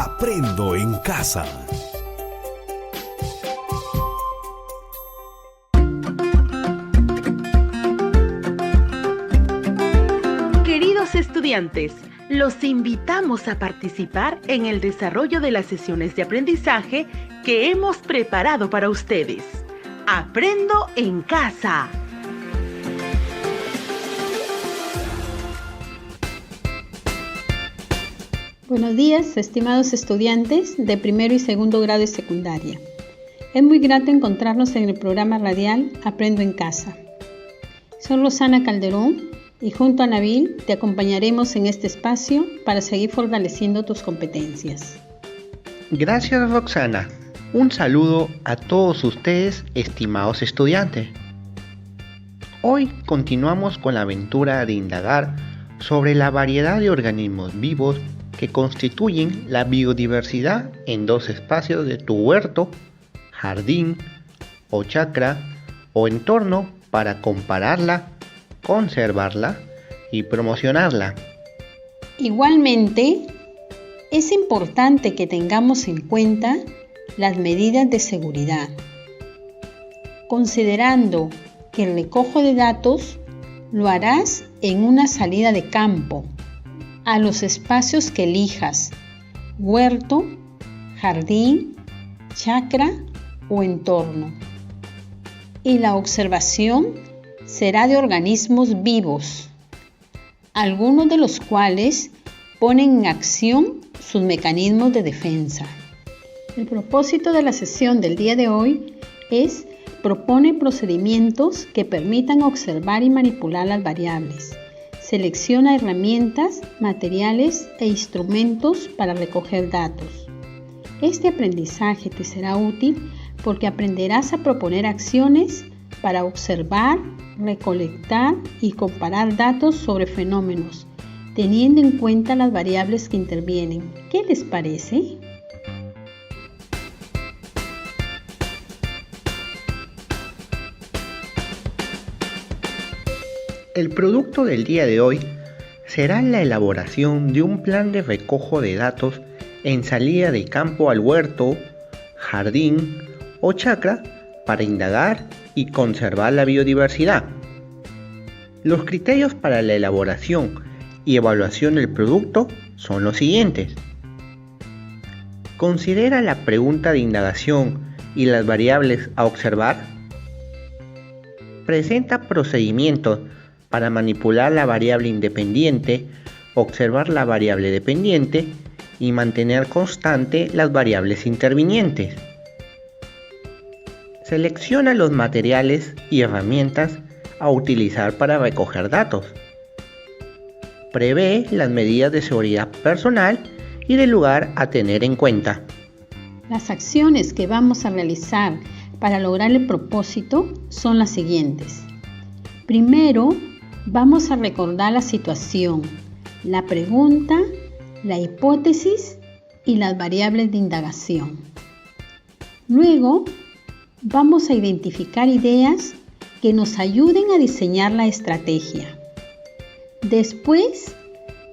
Aprendo en casa. Queridos estudiantes, los invitamos a participar en el desarrollo de las sesiones de aprendizaje que hemos preparado para ustedes. Aprendo en casa. Buenos días, estimados estudiantes de primero y segundo grado de secundaria. Es muy grato encontrarnos en el programa radial Aprendo en casa. Soy Rosana Calderón y junto a Nabil te acompañaremos en este espacio para seguir fortaleciendo tus competencias. Gracias, Roxana. Un saludo a todos ustedes, estimados estudiantes. Hoy continuamos con la aventura de indagar sobre la variedad de organismos vivos que constituyen la biodiversidad en dos espacios de tu huerto, jardín o chacra o entorno para compararla, conservarla y promocionarla. Igualmente, es importante que tengamos en cuenta las medidas de seguridad, considerando que el recojo de datos lo harás en una salida de campo, a los espacios que elijas, huerto, jardín, chacra o entorno. Y la observación será de organismos vivos, algunos de los cuales ponen en acción sus mecanismos de defensa. El propósito de la sesión del día de hoy propone procedimientos que permitan observar y manipular las variables. Selecciona herramientas, materiales e instrumentos para recoger datos. Este aprendizaje te será útil porque aprenderás a proponer acciones para observar, recolectar y comparar datos sobre fenómenos, teniendo en cuenta las variables que intervienen. ¿Qué les parece? El producto del día de hoy será la elaboración de un plan de recojo de datos en salida de campo al huerto, jardín o chacra para indagar y conservar la biodiversidad. Los criterios para la elaboración y evaluación del producto son los siguientes. Considera la pregunta de indagación y las variables a observar. Presenta procedimientos para manipular la variable independiente, observar la variable dependiente y mantener constante las variables intervinientes. Selecciona los materiales y herramientas a utilizar para recoger datos. Prevé las medidas de seguridad personal y del lugar a tener en cuenta. Las acciones que vamos a realizar para lograr el propósito son las siguientes. Primero, vamos a recordar la situación, la pregunta, la hipótesis y las variables de indagación. Luego, vamos a identificar ideas que nos ayuden a diseñar la estrategia. Después,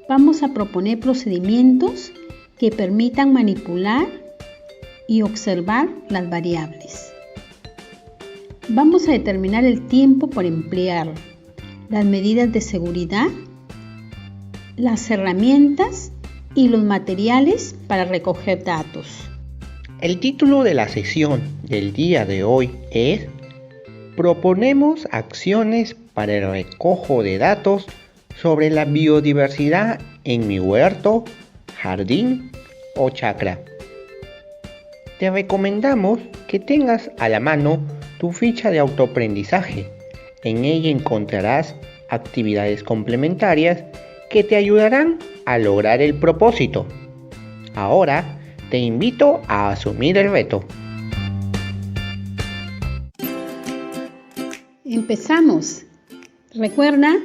vamos a proponer procedimientos que permitan manipular y observar las variables. Vamos a determinar el tiempo por emplear, las medidas de seguridad, las herramientas y los materiales para recoger datos. El título de la sesión del día de hoy es Proponemos acciones para el recojo de datos sobre la biodiversidad en mi huerto, jardín o chacra. Te recomendamos que tengas a la mano tu ficha de autoaprendizaje. En ella encontrarás actividades complementarias que te ayudarán a lograr el propósito. Ahora te invito a asumir el reto. Empezamos. Recuerda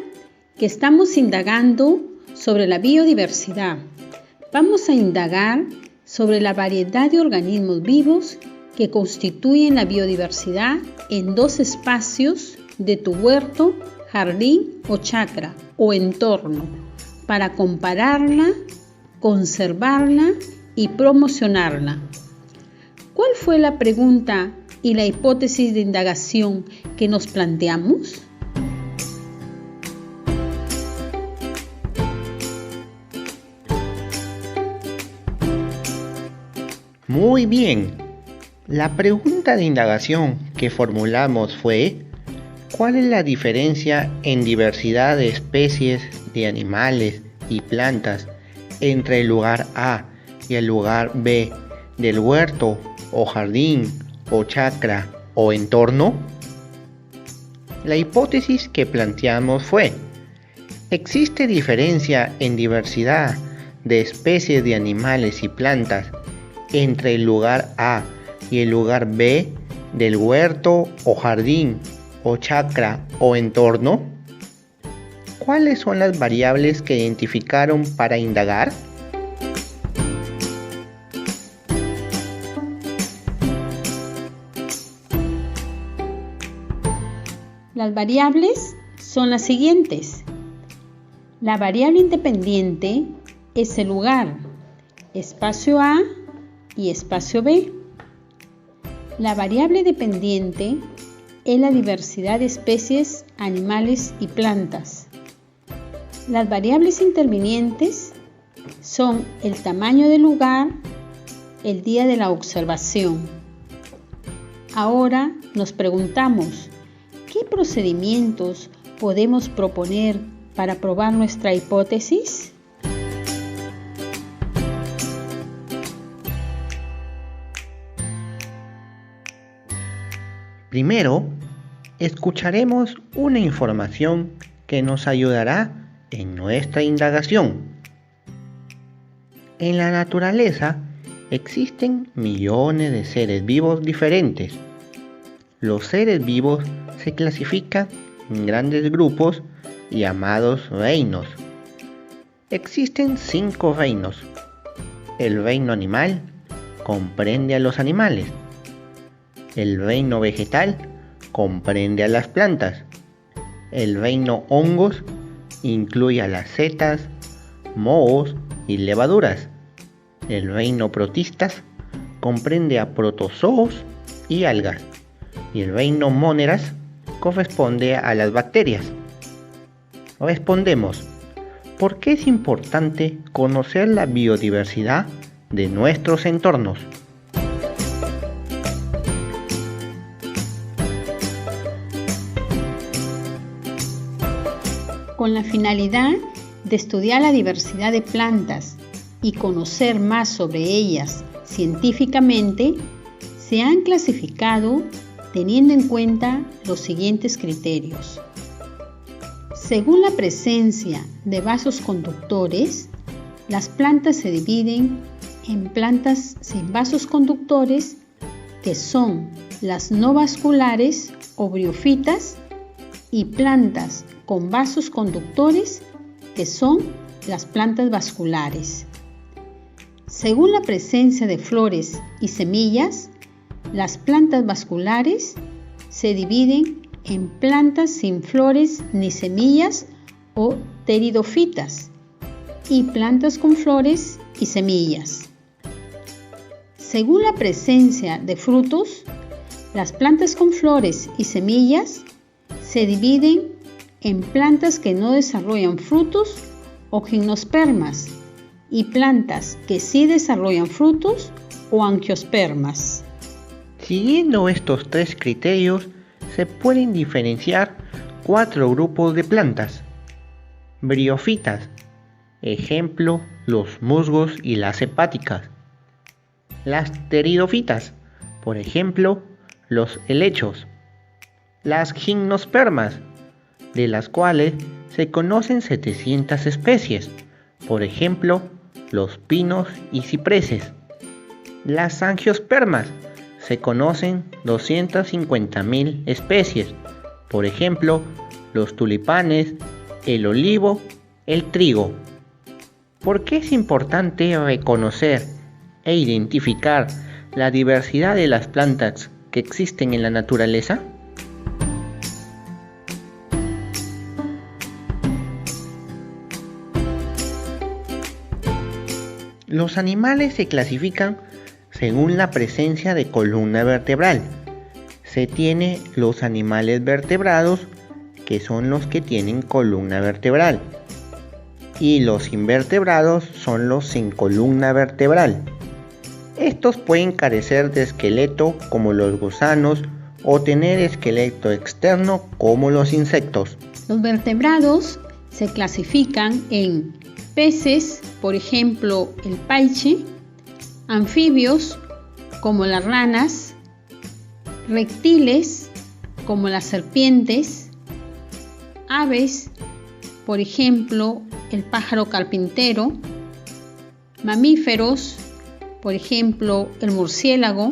que estamos indagando sobre la biodiversidad. Vamos a indagar sobre la variedad de organismos vivos que constituyen la biodiversidad en dos espacios de tu huerto, jardín o chacra o entorno para compararla, conservarla y promocionarla. ¿Cuál fue la pregunta y la hipótesis de indagación que nos planteamos? Muy bien. La pregunta de indagación que formulamos fue: ¿cuál es la diferencia en diversidad de especies de animales y plantas entre el lugar A y el lugar B del huerto o jardín o chacra o entorno? La hipótesis que planteamos fue: ¿existe diferencia en diversidad de especies de animales y plantas entre el lugar A y el lugar B del huerto o jardín o chacra o entorno? ¿Cuáles son las variables que identificaron para indagar? Las variables son las siguientes. La variable independiente es el lugar, espacio A y espacio B. La variable dependiente es la diversidad de especies, animales y plantas. Las variables intervinientes son el tamaño del lugar, el día de la observación. Ahora nos preguntamos, ¿qué procedimientos podemos proponer para probar nuestra hipótesis? Primero, escucharemos una información que nos ayudará en nuestra indagación. En la naturaleza existen millones de seres vivos diferentes. Los seres vivos se clasifican en grandes grupos llamados reinos. Existen 5 reinos. El reino animal comprende a los animales. El reino vegetal comprende a las plantas. El reino hongos incluye a las setas, mohos y levaduras. El reino protistas comprende a protozoos y algas. Y el reino móneras corresponde a las bacterias. Respondemos: ¿por qué es importante conocer la biodiversidad de nuestros entornos? Con la finalidad de estudiar la diversidad de plantas y conocer más sobre ellas científicamente, se han clasificado teniendo en cuenta los siguientes criterios. Según la presencia de vasos conductores, las plantas se dividen en plantas sin vasos conductores, que son las no vasculares o briófitas, y plantas con vasos conductores, que son las plantas vasculares. Según la presencia de flores y semillas, las plantas vasculares se dividen en plantas sin flores ni semillas o pteridofitas y plantas con flores y semillas. Según la presencia de frutos, las plantas con flores y semillas se dividen en plantas que no desarrollan frutos o gimnospermas y plantas que sí desarrollan frutos o angiospermas. Siguiendo estos 3 criterios, se pueden diferenciar 4 grupos de plantas. Briófitas, ejemplo, los musgos y las hepáticas. Las pteridofitas, por ejemplo, los helechos. Las gimnospermas, de las cuales se conocen 700 especies, por ejemplo, los pinos y cipreses. Las angiospermas, se conocen 250.000 especies, por ejemplo, los tulipanes, el olivo, el trigo. ¿Por qué es importante reconocer e identificar la diversidad de las plantas que existen en la naturaleza? Los animales se clasifican según la presencia de columna vertebral. Se tiene los animales vertebrados, que son los que tienen columna vertebral, y los invertebrados son los sin columna vertebral. Estos pueden carecer de esqueleto como los gusanos o tener esqueleto externo como los insectos. Los vertebrados se clasifican en peces, por ejemplo el paiche, anfibios como las ranas, reptiles como las serpientes, aves, por ejemplo el pájaro carpintero, mamíferos, por ejemplo el murciélago.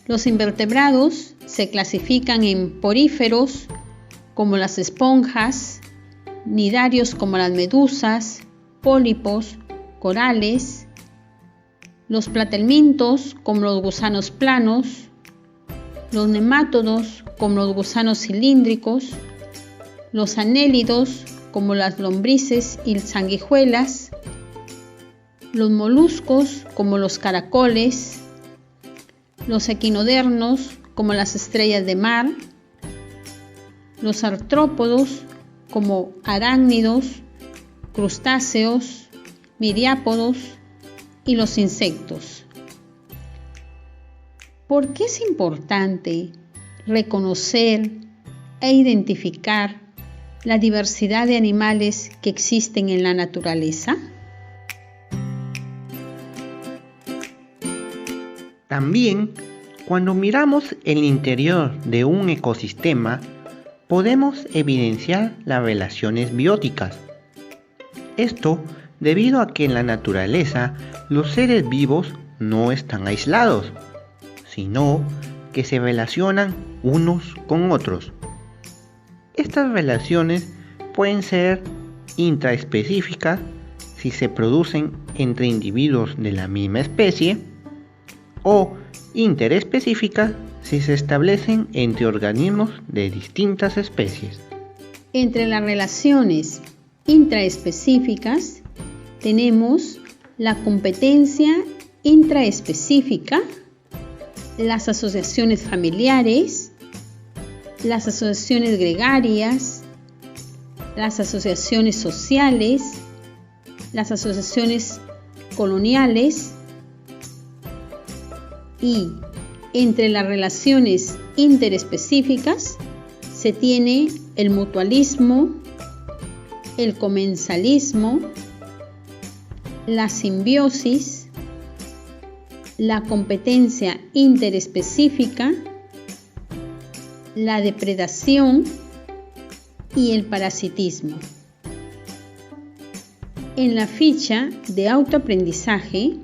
Los invertebrados se clasifican en poríferos como las esponjas, nidarios como las medusas, pólipos, corales, los platelmintos como los gusanos planos, los nemátodos como los gusanos cilíndricos, los anélidos como las lombrices y sanguijuelas, los moluscos como los caracoles, los equinodermos como las estrellas de mar, los artrópodos como arácnidos, crustáceos, miriápodos y los insectos. ¿Por qué es importante reconocer e identificar la diversidad de animales que existen en la naturaleza? También, cuando miramos el interior de un ecosistema, podemos evidenciar las relaciones bióticas. Esto debido a que en la naturaleza los seres vivos no están aislados, sino que se relacionan unos con otros. Estas relaciones pueden ser intraespecíficas si se producen entre individuos de la misma especie, o interespecíficas si se establecen entre organismos de distintas especies. Entre las relaciones intraespecíficas tenemos la competencia intraespecífica, las asociaciones familiares, las asociaciones gregarias, las asociaciones sociales, las asociaciones coloniales, y entre las relaciones interespecíficas se tiene el mutualismo, el comensalismo, la simbiosis, la competencia interespecífica, la depredación y el parasitismo. En la ficha de autoaprendizaje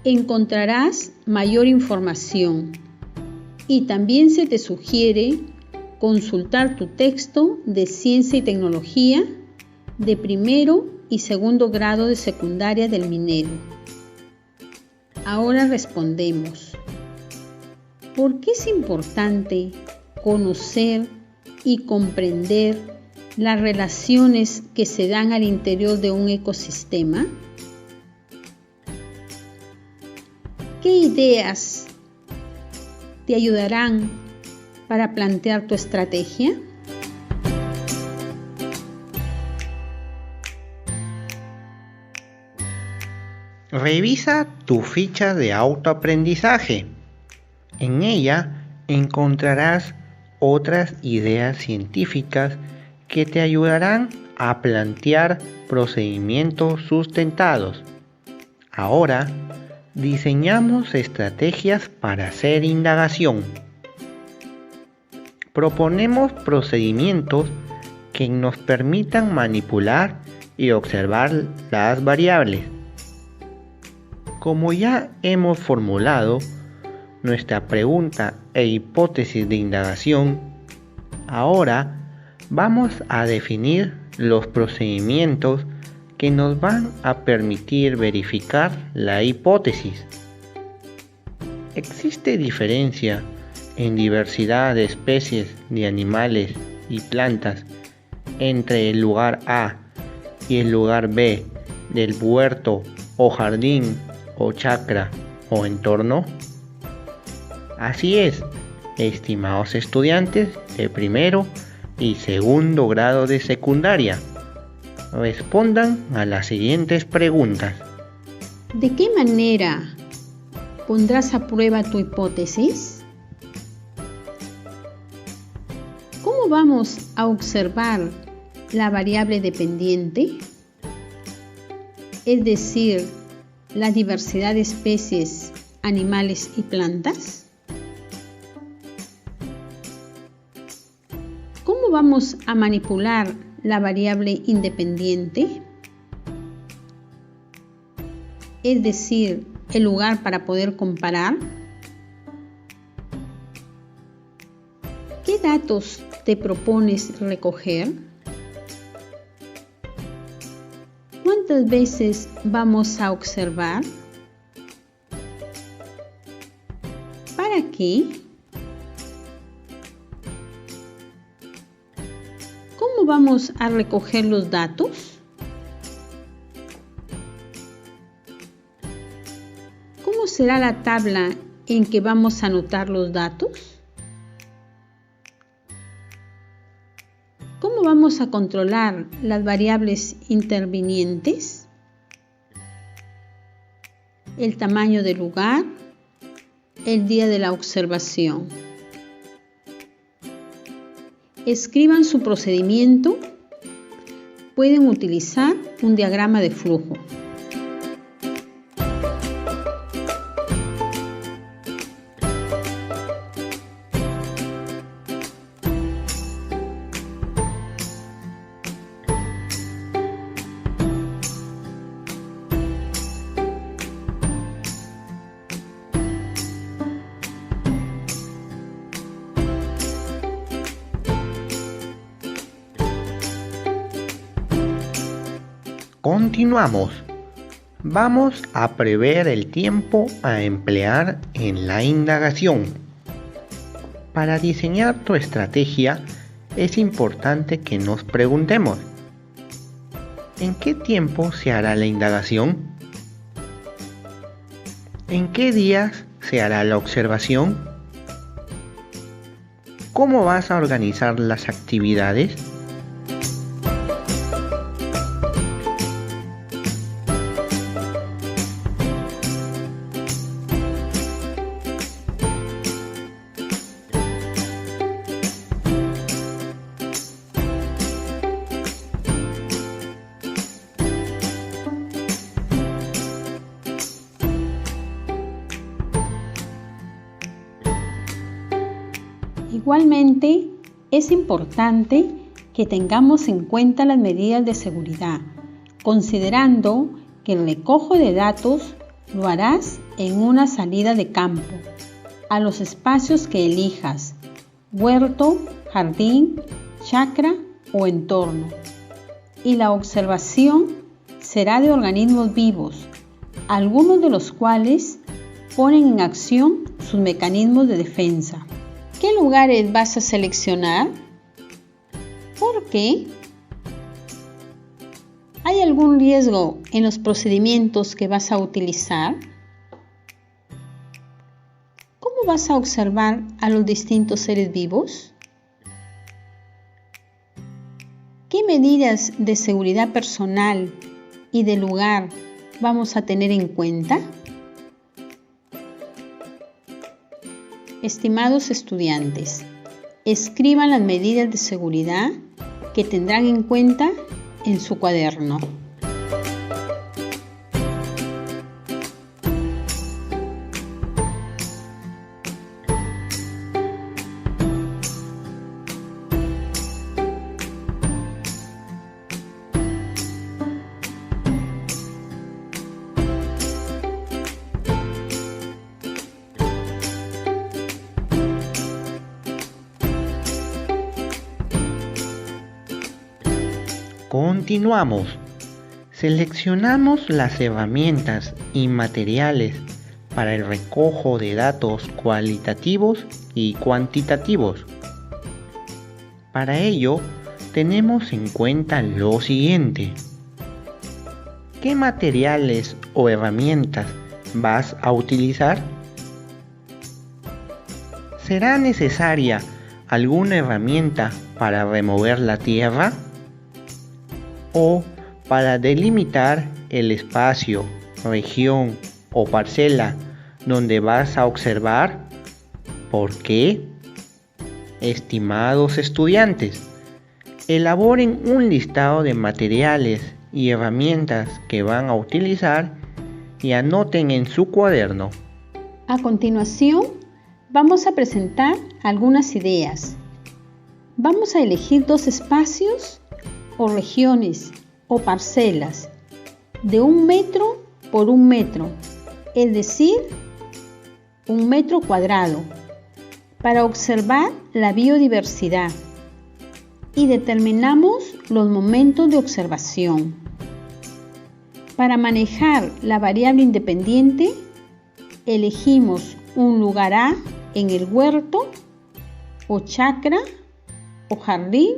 encontrarás mayor información y también se te sugiere consultar tu texto de Ciencia y Tecnología de primero y segundo grado de secundaria del Minedo. Ahora respondemos: ¿por qué es importante conocer y comprender las relaciones que se dan al interior de un ecosistema? ¿Qué ideas te ayudarán para plantear tu estrategia? Revisa tu ficha de autoaprendizaje. En ella encontrarás otras ideas científicas que te ayudarán a plantear procedimientos sustentados. Ahora, diseñamos estrategias para hacer indagación. Proponemos procedimientos que nos permitan manipular y observar las variables. Como ya hemos formulado nuestra pregunta e hipótesis de indagación, ahora vamos a definir los procedimientos que nos van a permitir verificar la hipótesis. ¿Existe diferencia en diversidad de especies de animales y plantas entre el lugar A y el lugar B del huerto o jardín o chacra o entorno? Así es, estimados estudiantes de primero y segundo grado de secundaria. Respondan a las siguientes preguntas. ¿De qué manera pondrás a prueba tu hipótesis? ¿Cómo vamos a observar la variable dependiente? Es decir, la diversidad de especies, animales y plantas. ¿Cómo vamos a manipular la variable independiente? Es decir, el lugar para poder comparar. ¿Qué datos te propones recoger? ¿Cuántas veces vamos a observar? ¿Para qué? ¿Cómo vamos a recoger los datos? ¿Cómo será la tabla en que vamos a anotar los datos? ¿Cómo vamos a controlar las variables intervinientes? El tamaño del lugar, el día de la observación. Escriban su procedimiento. Pueden utilizar un diagrama de flujo. Continuamos. Vamos a prever el tiempo a emplear en la indagación. Para diseñar tu estrategia es importante que nos preguntemos: ¿en qué tiempo se hará la indagación? ¿En qué días se hará la observación? ¿Cómo vas a organizar las actividades? Igualmente, es importante que tengamos en cuenta las medidas de seguridad, considerando que el recojo de datos lo harás en una salida de campo, a los espacios que elijas, huerto, jardín, chacra o entorno. Y la observación será de organismos vivos, algunos de los cuales ponen en acción sus mecanismos de defensa. ¿Qué lugares vas a seleccionar? ¿Por qué? ¿Hay algún riesgo en los procedimientos que vas a utilizar? ¿Cómo vas a observar a los distintos seres vivos? ¿Qué medidas de seguridad personal y de lugar vamos a tener en cuenta? Estimados estudiantes, escriban las medidas de seguridad que tendrán en cuenta en su cuaderno. Continuamos. Seleccionamos las herramientas y materiales para el recojo de datos cualitativos y cuantitativos. Para ello, tenemos en cuenta lo siguiente. ¿qué materiales o herramientas vas a utilizar? ¿Será necesaria alguna herramienta para remover la tierra? ¿O para delimitar el espacio, región o parcela donde vas a observar? ¿Por qué? Estimados estudiantes, elaboren un listado de materiales y herramientas que van a utilizar y anoten en su cuaderno. A continuación, vamos a presentar algunas ideas. Vamos a elegir 2 espacios o regiones o parcelas de 1 metro por 1 metro, es decir, 1 metro cuadrado, para observar la biodiversidad y determinamos los momentos de observación. Para manejar la variable independiente, elegimos un lugar A en el huerto, o chacra, o jardín,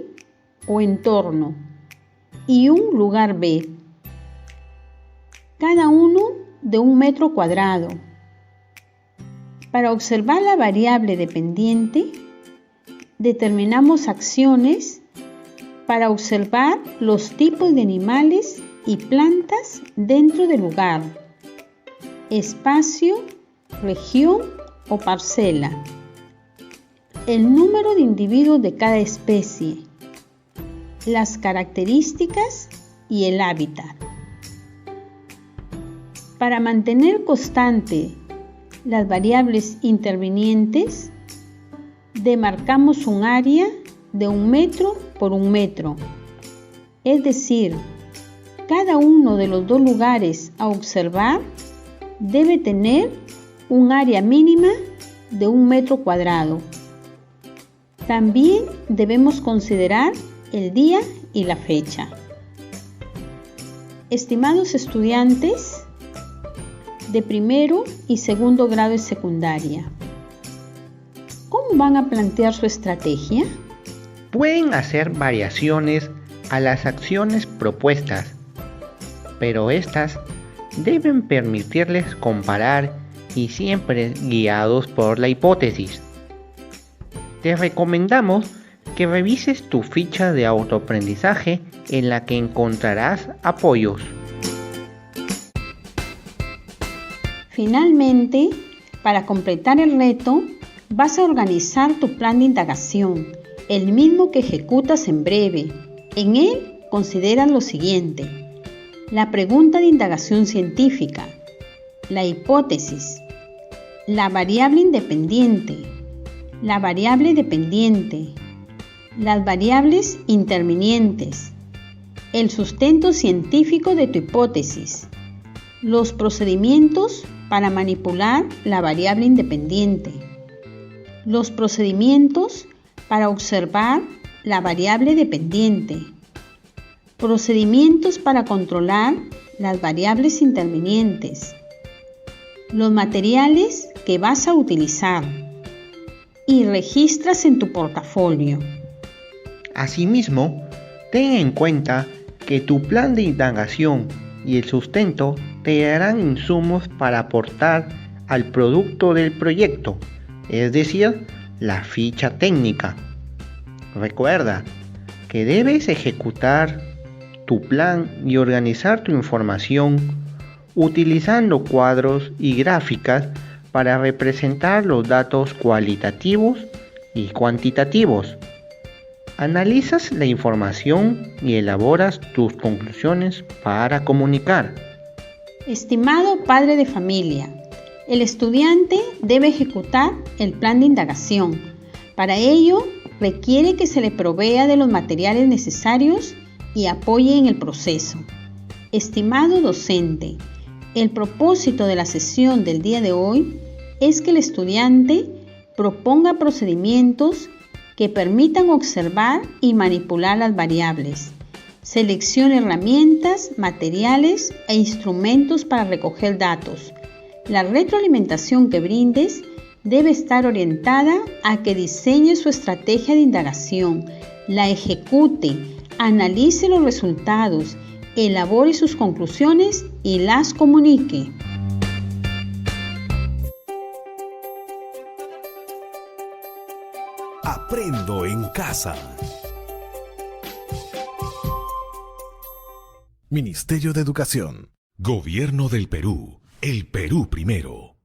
o entorno, y un lugar B, cada uno de 1 metro cuadrado. Para observar la variable dependiente, determinamos acciones para observar los tipos de animales y plantas dentro del lugar, espacio, región o parcela, el número de individuos de cada especie, las características y el hábitat. Para mantener constante las variables intervinientes, demarcamos un área de 1 metro por 1 metro, es decir, cada uno de los 2 lugares a observar debe tener un área mínima de 1 metro cuadrado. También debemos considerar el día y la fecha. Estimados estudiantes de primero y segundo grado de secundaria, ¿cómo van a plantear su estrategia? Pueden hacer variaciones a las acciones propuestas, pero estas deben permitirles comparar y siempre guiados por la hipótesis. Te recomendamos que revises tu ficha de autoaprendizaje en la que encontrarás apoyos. Finalmente, para completar el reto, vas a organizar tu plan de indagación, el mismo que ejecutas en breve. En él considera lo siguiente: la pregunta de indagación científica, la hipótesis, la variable independiente, la variable dependiente, las variables intervinientes, el sustento científico de tu hipótesis, los procedimientos para manipular la variable independiente, los procedimientos para observar la variable dependiente, procedimientos para controlar las variables intervinientes, los materiales que vas a utilizar y registras en tu portafolio. Asimismo, ten en cuenta que tu plan de indagación y el sustento te darán insumos para aportar al producto del proyecto, es decir, la ficha técnica. Recuerda que debes ejecutar tu plan y organizar tu información utilizando cuadros y gráficas para representar los datos cualitativos y cuantitativos. Analizas la información y elaboras tus conclusiones para comunicar. Estimado padre de familia, el estudiante debe ejecutar el plan de indagación. Para ello, requiere que se le provea de los materiales necesarios y apoye en el proceso. Estimado docente, el propósito de la sesión del día de hoy es que el estudiante proponga procedimientos que permitan observar y manipular las variables. Seleccione herramientas, materiales e instrumentos para recoger datos. La retroalimentación que brindes debe estar orientada a que diseñe su estrategia de indagación, la ejecute, analice los resultados elabore sus conclusiones y las comunique. Aprendo en casa. Ministerio de Educación. Gobierno del Perú. El Perú primero.